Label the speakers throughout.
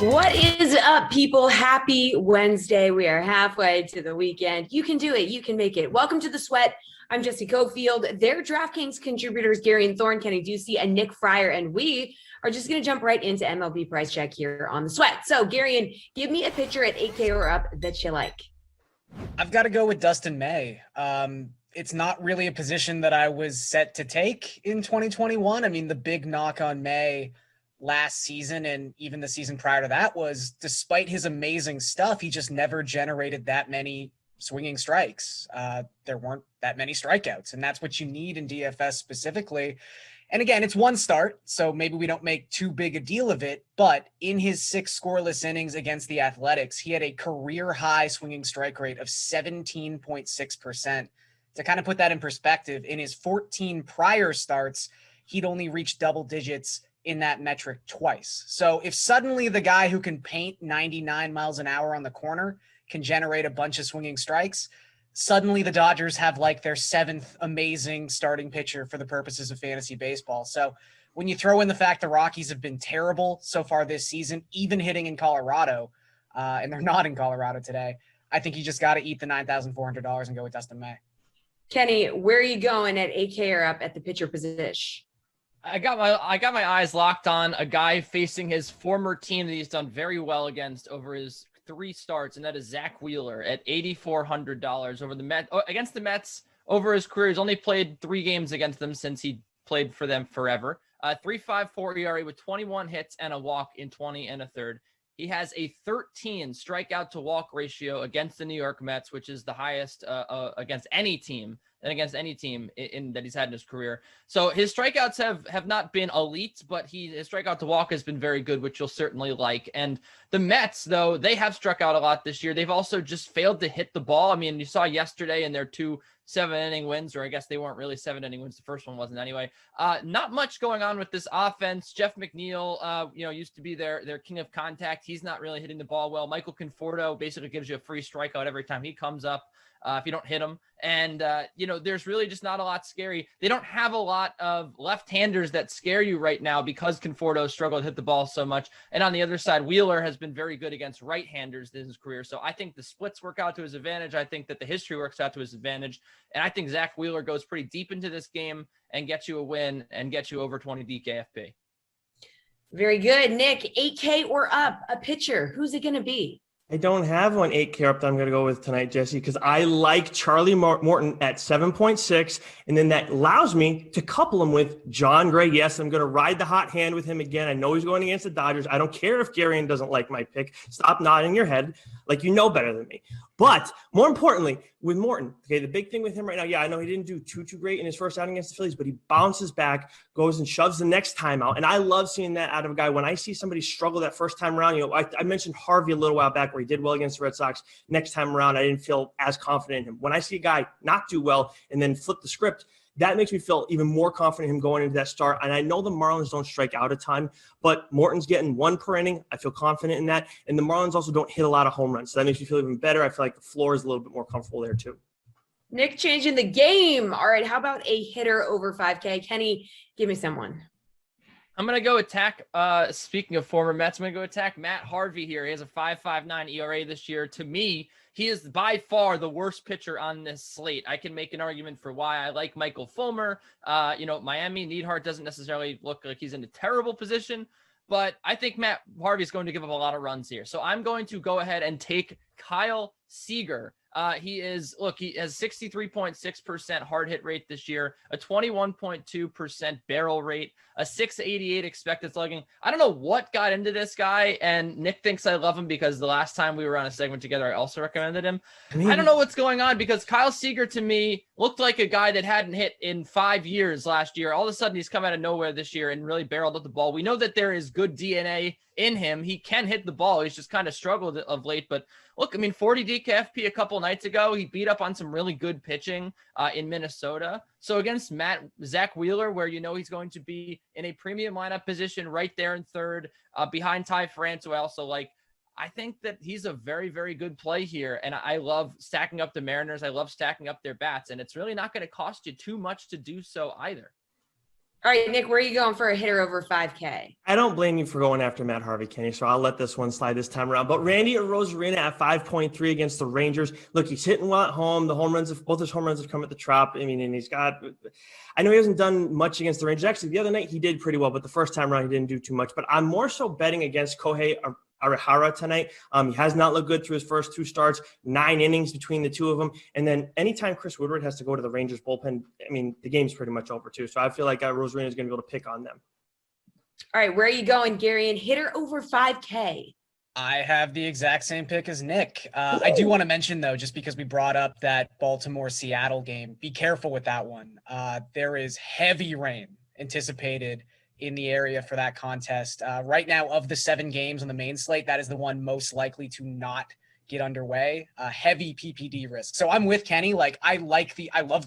Speaker 1: What is up, people? Happy Wednesday. We are halfway to the weekend. You can do it. You can make it. Welcome to The Sweat. I'm Jesse Cofield. Their DraftKings contributors, Garion Thorne, Kenny Ducey, and Nick Friar, and we are just going to jump right into MLB Price Check here on The Sweat. So, Garion, give me a pitcher at 8K or up that you like.
Speaker 2: I've got to go with Dustin May. It's not really a position that I was set to take in 2021. I mean, the big knock on May last season and even the season prior to that was, despite his amazing stuff, he just never generated that many swinging strikes. There weren't that many strikeouts, and that's what you need in DFS specifically. And again, it's one start, so maybe we don't make too big a deal of it, but in his 6 scoreless innings against the Athletics, he had a career high swinging strike rate of 17.6%. To kind of put that in perspective, in his 14 prior starts, he'd only reached double digits in that metric twice. So if suddenly the guy who can paint 99 miles an hour on the corner can generate a bunch of swinging strikes, suddenly the Dodgers have like their 7th amazing starting pitcher for the purposes of fantasy baseball. So when you throw in the fact the Rockies have been terrible so far this season, even hitting in Colorado, and they're not in Colorado today, I think you just got to eat the $9,400 and go with Dustin May.
Speaker 1: Kenny, where are you going at 8K or up at the pitcher position?
Speaker 3: I got my eyes locked on a guy facing his former team that he's done very well against over his 3 starts, and that is Zach Wheeler at $8,400 over the Mets against the Mets over his career. He's only played 3 games against them since he played for them forever. 3.54 ERA with 21 hits and a walk in 20 1/3. He has a 13 strikeout to walk ratio against the New York Mets, which is the highest against any team in that he's had in his career. So his strikeouts have not been elite, but his strikeout to walk has been very good, which you'll certainly like. And the Mets, though, they have struck out a lot this year. They've also just failed to hit the ball. I mean, you saw yesterday in their 2 7-inning wins, or I guess they weren't really 7-inning wins. The first one wasn't anyway. Not much going on with this offense. Jeff McNeil, used to be their king of contact. He's not really hitting the ball well. Michael Conforto basically gives you a free strikeout every time he comes up. If you don't hit him. And, there's really just not a lot scary. They don't have a lot of left-handers that scare you right now because Conforto struggled to hit the ball so much. And on the other side, Wheeler has been very good against right-handers in his career. So I think the splits work out to his advantage. I think that the history works out to his advantage. And I think Zach Wheeler goes pretty deep into this game and gets you a win and gets you over 20 DKFP.
Speaker 1: Very good. Nick, 8K or up, a pitcher. Who's it going to be?
Speaker 4: I don't have one 8K up that I'm going to go with tonight, Jesse, because I like Charlie Morton at 7.6, and then that allows me to couple him with John Gray. Yes, I'm going to ride the hot hand with him again. I know he's going against the Dodgers. I don't care if Garion doesn't like my pick. Stop nodding your head like you know better than me. But more importantly, with Morton, okay, the big thing with him right now, I know he didn't do too great in his first outing against the Phillies, but he bounces back, goes and shoves the next time out. And I love seeing that out of a guy. When I see somebody struggle that first time around, I mentioned Harvey a little while back where he did well against the Red Sox. Next time around, I didn't feel as confident in him. When I see a guy not do well and then flip the script, that makes me feel even more confident in him going into that start. And I know the Marlins don't strike out a ton, but Morton's getting 1 per inning. I feel confident in that. And the Marlins also don't hit a lot of home runs. So that makes me feel even better. I feel like the floor is a little bit more comfortable there too.
Speaker 1: Nick changing the game. All right, how about a hitter over 5K? Kenny, give me someone.
Speaker 3: I'm going to go attack, speaking of former Mets, I'm going to go attack Matt Harvey here. He has a 5.59 ERA this year. To me, he is by far the worst pitcher on this slate. I can make an argument for why I like Michael Fulmer. Miami, Neidhart doesn't necessarily look like he's in a terrible position, but I think Matt Harvey is going to give up a lot of runs here. So I'm going to go ahead and take Kyle Seager. He has 63.6% hard hit rate this year, a 21.2% barrel rate, a 688 expected slugging. I don't know what got into this guy, and Nick thinks I love him because the last time we were on a segment together, I also recommended him. I don't know what's going on because Kyle Seager to me looked like a guy that hadn't hit in 5 years last year. All of a sudden he's come out of nowhere this year and really barreled up the ball. We know that there is good DNA in him. He can hit the ball. He's just kind of struggled of late, but look, 40 DKFP a couple nights ago, he beat up on some really good pitching in Minnesota. So against Zach Wheeler, where he's going to be in a premium lineup position right there in third, behind Ty France, who I also like, I think that he's a very, very good play here. And I love stacking up the Mariners. I love stacking up their bats, and it's really not going to cost you too much to do so either.
Speaker 1: All right, Nick, where are you going for a hitter over 5K?
Speaker 4: I don't blame you for going after Matt Harvey, Kenny, so I'll let this one slide this time around. But Randy Rosarina at 5.3 against the Rangers. Look, he's hitting well at home. Both his home runs have come at the Trop. I mean, and I know he hasn't done much against the Rangers. Actually, the other night he did pretty well, but the first time around he didn't do too much. But I'm more so betting against Kohei Arihara tonight. He has not looked good through his first 2 starts, 9 innings between the two of them. And then anytime Chris Woodward has to go to the Rangers bullpen, I mean, the game's pretty much over too. So I feel like Rosarina is going to be able to pick on them.
Speaker 1: All right, where are you going, Garion? Hitter over 5K.
Speaker 2: I have the exact same pick as Nick. I do want to mention, though, just because we brought up that Baltimore-Seattle game, be careful with that one. There is heavy rain anticipated in the area for that contest. Right now, of the 7 games on the main slate, that is the one most likely to not get underway. Heavy PPD risk. So I'm with Kenny. Like, I love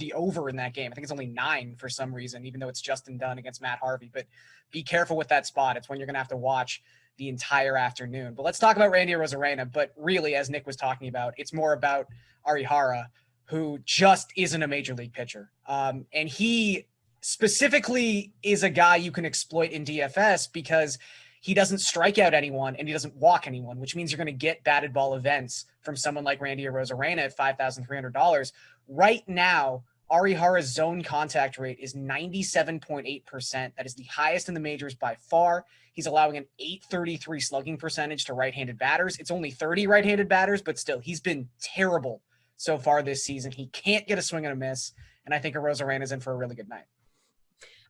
Speaker 2: the over in that game. I think it's only 9 for some reason, even though it's Justin Dunn against Matt Harvey. But be careful with that spot. It's when you're going to have to watch the entire afternoon. But let's talk about Randy Rosarina. But really, as Nick was talking about, it's more about Arihara, who just isn't a major league pitcher. And he specifically is a guy you can exploit in DFS because he doesn't strike out anyone and he doesn't walk anyone, which means you're going to get batted ball events from someone like Randy Rosarina at $5,300. Right now, Arihara's zone contact rate is 97.8%. That is the highest in the majors by far. He's allowing an .833 slugging percentage to right-handed batters. It's only 30 right-handed batters, but still, he's been terrible so far this season. He can't get a swing and a miss, and I think Rosarina is in for a really good night.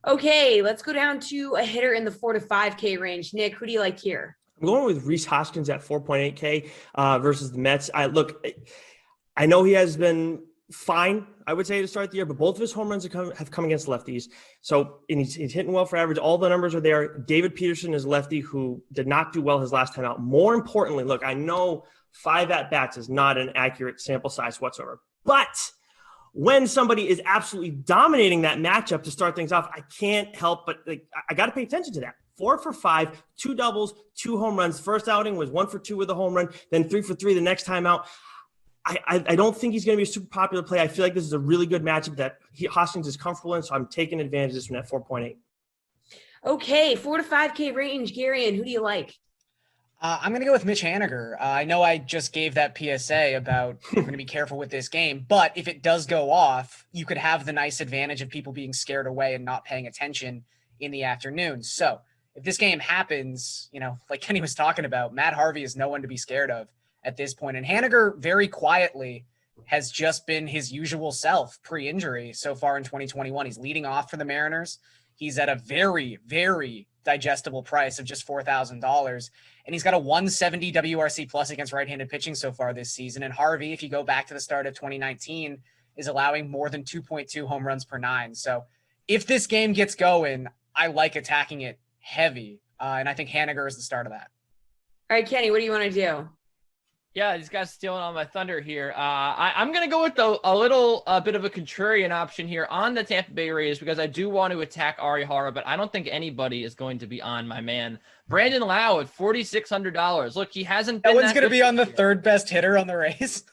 Speaker 1: Okay, let's go down to a hitter in the 4 to 5K range. Nick, who do you like here?
Speaker 4: I'm going with Rhys Hoskins at 4.8K versus the Mets. I know he has been fine, I would say, to start the year, but both of his home runs have come against lefties. So and he's hitting well for average. All the numbers are there. David Peterson is lefty who did not do well his last time out. More importantly, look, I know 5 at-bats is not an accurate sample size whatsoever, but when somebody is absolutely dominating that matchup to start things off, I can't help but I got to pay attention to that. 4 for 5, 2 doubles, 2 home runs. First outing was 1 for 2 with a home run, then 3 for 3 the next time out. I don't think he's going to be a super popular play. I feel like this is a really good matchup that Hoskins is comfortable in, so I'm taking advantage of this one at 4.8.
Speaker 1: Okay, 4 to 5K range. Garion, who do you like?
Speaker 2: I'm going to go with Mitch Haniger. I know I just gave that PSA about you're going to be careful with this game, but if it does go off, you could have the nice advantage of people being scared away and not paying attention in the afternoon. So if this game happens, like Kenny was talking about, Matt Harvey is no one to be scared of at this point. And Haniger very quietly has just been his usual self pre-injury so far in 2021. He's leading off for the Mariners. He's at a very, very digestible price of just $4,000. And he's got a 170 WRC plus against right-handed pitching so far this season. And Harvey, if you go back to the start of 2019, is allowing more than 2.2 home runs per 9. So if this game gets going, I like attacking it heavy. And I think Haniger is the start of that.
Speaker 1: All right, Kenny, what do you want to do?
Speaker 3: Yeah, these guys stealing on my thunder here. I'm going to go with a little bit of a contrarian option here on the Tampa Bay Rays because I do want to attack Arihara, but I don't think anybody is going to be on my man. Brandon Lau at $4,600. Look, he hasn't been
Speaker 2: that one's going to be on the
Speaker 3: year.
Speaker 2: third best hitter on the Rays.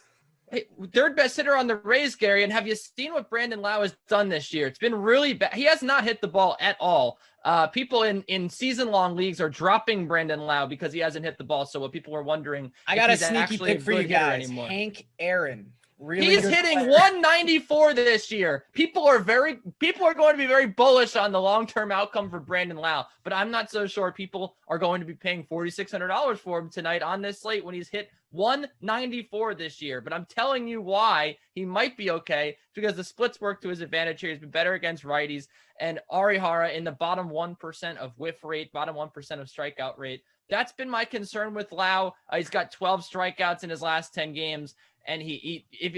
Speaker 3: Hey, third best hitter on the Rays, Gary. And have you seen what Brandon Lau has done this year? It's been really bad. He has not hit the ball at all. People in season-long leagues are dropping Brandon Lau because he hasn't hit the ball. So what people are wondering,
Speaker 2: I got a sneaky pick for you guys.
Speaker 3: Anymore.
Speaker 2: Hank Aaron. Really
Speaker 3: He's hitting player. 194 this year. People are going to be very bullish on the long-term outcome for Brandon Lau, but I'm not so sure people are going to be paying $4,600 for him tonight on this slate when he's hit 194 this year. But I'm telling you why he might be okay, because the splits work to his advantage here. He's been better against righties, and Arihara in the bottom 1% of whiff rate, bottom 1% of strikeout rate. That's been my concern with Lau. He's got 12 strikeouts in his last 10 games. And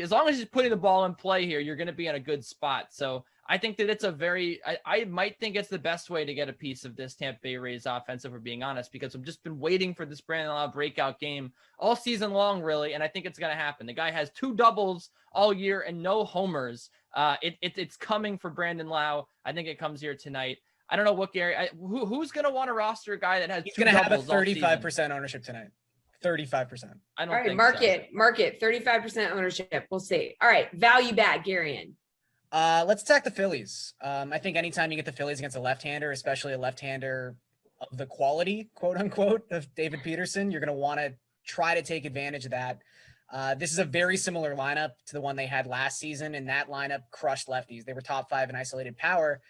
Speaker 3: as long as he's putting the ball in play here, you're going to be in a good spot. So I think that it's I might think it's the best way to get a piece of this Tampa Bay Rays offense, if we're being honest, because I've just been waiting for this Brandon Lau breakout game all season long, really. And I think it's going to happen. The guy has 2 doubles all year and no homers. It's coming for Brandon Lau. I think it comes here tonight. I don't know what Gary, who's going to want to roster a guy that has
Speaker 2: He's going to have a 35% ownership tonight. 35%.
Speaker 3: I don't
Speaker 1: All right,
Speaker 3: think
Speaker 1: market 35% ownership. We'll see. All right, value back, Garion.
Speaker 2: Let's attack the Phillies. I think anytime you get the Phillies against a left-hander, especially a left-hander of the quality, quote unquote, of David Peterson, you're going to want to try to take advantage of that. This is a very similar lineup to the one they had last season, and that lineup crushed lefties. They were top 5 in isolated power.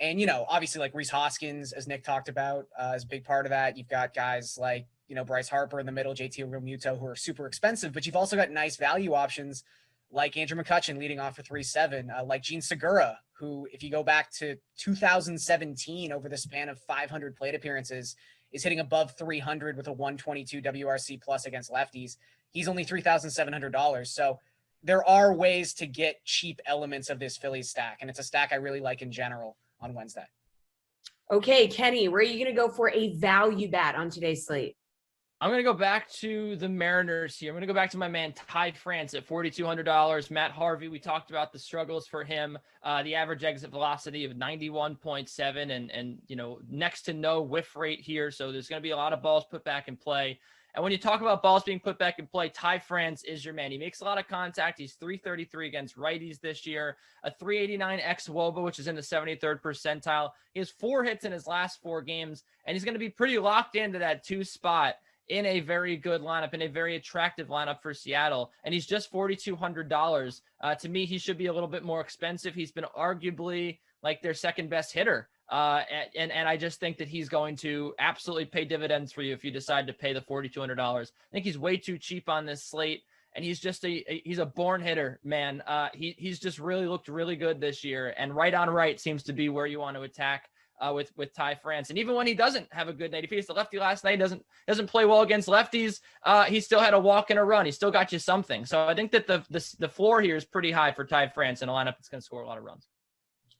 Speaker 2: And, obviously like Rhys Hoskins, as Nick talked about, is a big part of that. You've got guys like, Bryce Harper in the middle, JT Realmuto, who are super expensive, but you've also got nice value options like Andrew McCutchen leading off for 3-7, like Gene Segura, who, if you go back to 2017 over the span of 500 plate appearances, is hitting above 300 with a 122 WRC plus against lefties. He's only $3,700. So there are ways to get cheap elements of this Phillies stack, and it's a stack I really like in general on Wednesday.
Speaker 1: Okay, Kenny, where are you going to go for a value bat on today's slate?
Speaker 3: I'm going to go back to the Mariners here. I'm going to go back to my man Ty France at $4,200. Matt Harvey, we talked about the struggles for him. The average exit velocity of 91.7 and next to no whiff rate here. So there's going to be a lot of balls put back in play. And when you talk about balls being put back in play, Ty France is your man. He makes a lot of contact. He's .333 against righties this year, a .389 xWOBA, which is in the 73rd percentile. He has 4 hits in his last 4 games, and he's going to be pretty locked into that 2 spot in a very good lineup, in a very attractive lineup for Seattle. And he's just $4,200. To me, he should be a little bit more expensive. He's been arguably like their second best hitter. And I just think that he's going to absolutely pay dividends for you if you decide to pay the $4,200. I think he's way too cheap on this slate. And he's just he's a born hitter, man. He's just really looked really good this year. And right on right seems to be where you want to attack with Ty France. And even when he doesn't have a good night, if he faced a lefty last night, doesn't play well against lefties, he still had a walk and a run. He still got you something. So I think that the floor here is pretty high for Ty France in a lineup that's going to score a lot of runs.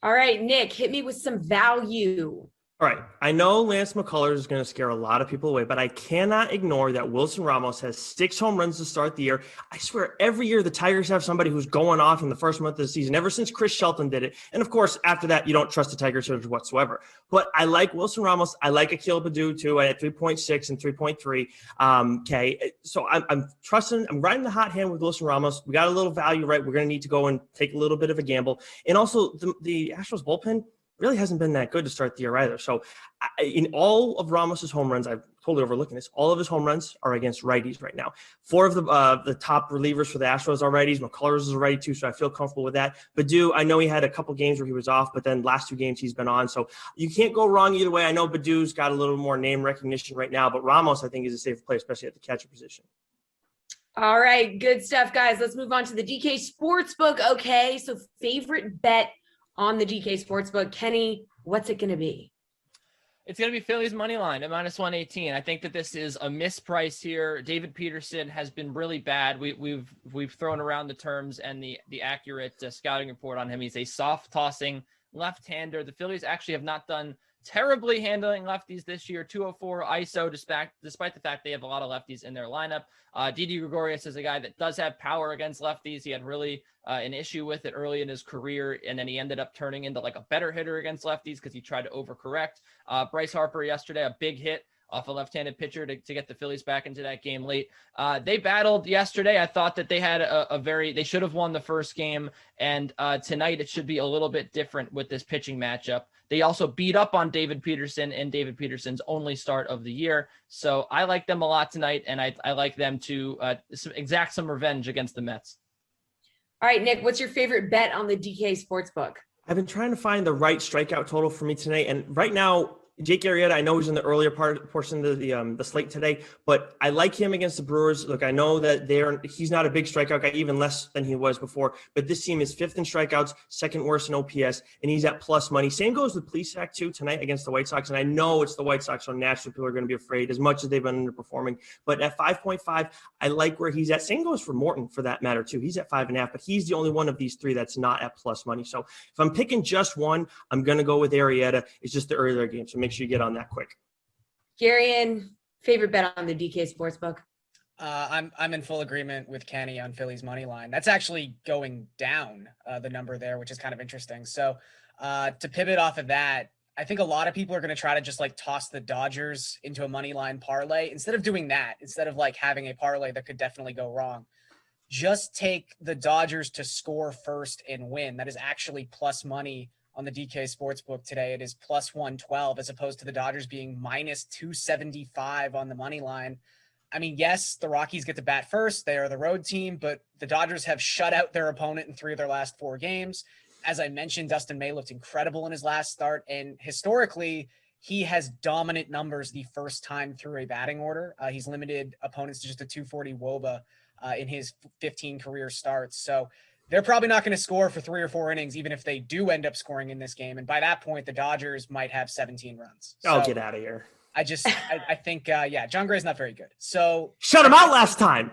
Speaker 1: All right, Nick, hit me with some value.
Speaker 4: All right. I know Lance McCullers is going to scare a lot of people away, but I cannot ignore that Wilson Ramos has 6 home runs to start the year. I swear every year the Tigers have somebody who's going off in the first month of the season, ever since Chris Shelton did it. And of course, after that, you don't trust the Tigers whatsoever. But I like Wilson Ramos. I like Akil Baddoo too at 3.6 and 3.3 K. So I'm trusting, I'm riding the hot hand with Wilson Ramos. We got a little value, right? We're going to need to go and take a little bit of a gamble. And also the Astros bullpen really hasn't been that good to start the year either. So in all of Ramos's home runs, I've totally overlooking this, all of his home runs are against righties right now. 4 of the top relievers for the Astros are righties. McCullers is a righty too, so I feel comfortable with that. Baddoo, I know he had a couple games where he was off, but then last 2 games he's been on. So you can't go wrong either way. I know Baddoo's got a little more name recognition right now, but Ramos, I think, is a safe play, especially at the catcher position.
Speaker 1: All right, good stuff, guys. Let's move on to the DK Sportsbook. Okay, so favorite bet on the DK Sportsbook. Kenny, what's it going to be?
Speaker 3: It's going to be Phillies money line at -118. I think that this is a misprice here. David Peterson has been really bad. We've thrown around the terms and the accurate scouting report on him. He's a soft tossing left-hander. The Phillies actually have not done terribly handling lefties this year. 204 ISO, despite the fact they have a lot of lefties in their lineup. Didi Gregorius is a guy that does have power against lefties. He had really an issue with it early in his career, and then he ended up turning into like a better hitter against lefties because he tried to overcorrect. Bryce Harper yesterday, a big hit off a left-handed pitcher to get the Phillies back into that game late. They battled yesterday. I thought that they had they should have won the first game, and tonight it should be a little bit different with this pitching matchup. They also beat up on David Peterson in David Peterson's only start of the year. So I like them a lot tonight, and I like them to exact some revenge against the Mets.
Speaker 1: All right, Nick, what's your favorite bet on the DK Sportsbook?
Speaker 4: I've been trying to find the right strikeout total for me tonight, and right now, Jake Arrieta, I know he's in the earlier portion of the slate today, but I like him against the Brewers. Look, I know that he's not a big strikeout guy, even less than he was before, but this team is 5th in strikeouts, 2nd worst in OPS, and he's at plus money. Same goes with Plesac too tonight against the White Sox, and I know it's the White Sox, so naturally people are going to be afraid as much as they've been underperforming, but at 5.5, I like where he's at. Same goes for Morton for that matter too. He's at 5.5, but he's the only one of these 3 that's not at plus money. So if I'm picking just one, I'm going to go with Arrieta. It's just the earlier game, so make sure you get on that quick.
Speaker 1: Garion, favorite bet on the DK Sportsbook?
Speaker 2: I'm in full agreement with Kenny on Phillies money line. That's actually going down, the number there, which is kind of interesting. So to pivot off of that, I think a lot of people are going to try to just like toss the Dodgers into a money line parlay instead of doing that, instead of like having a parlay that could definitely go wrong. just take the Dodgers to score first and win. That is actually plus money on the DK Sportsbook today. It is plus 112 as opposed to the Dodgers being minus 275 on the money line. I mean, yes, the Rockies get to bat first. They are the road team, but the Dodgers have shut out their opponent in 3 of their last 4 games. As I mentioned, Dustin May looked incredible in his last start, and historically, he has dominant numbers the first time through a batting order. He's limited opponents to just a 240 WOBA in his 15 career starts. So they're probably not going to score for 3 or 4 innings, even if they do end up scoring in this game. And by that point, the Dodgers might have 17 runs.
Speaker 4: Oh, get out of here.
Speaker 2: I think, John Gray's not very good. So
Speaker 4: shut him out last time.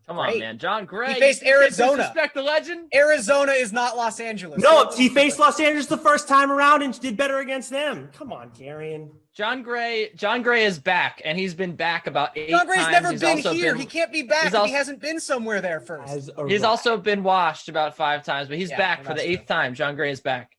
Speaker 3: Come on, man. John Gray.
Speaker 2: He faced Arizona.
Speaker 3: Disrespect the legend.
Speaker 2: Arizona is not Los Angeles.
Speaker 4: No, he faced Los Angeles the first time around and did better against them. Come on, Garion.
Speaker 3: John Gray is back, and he's been back about 8 times.
Speaker 2: John Gray's never been here. He can't be back if he hasn't been somewhere there first.
Speaker 3: He's also been washed about 5 times, but he's back for the 8th time. John Gray is back.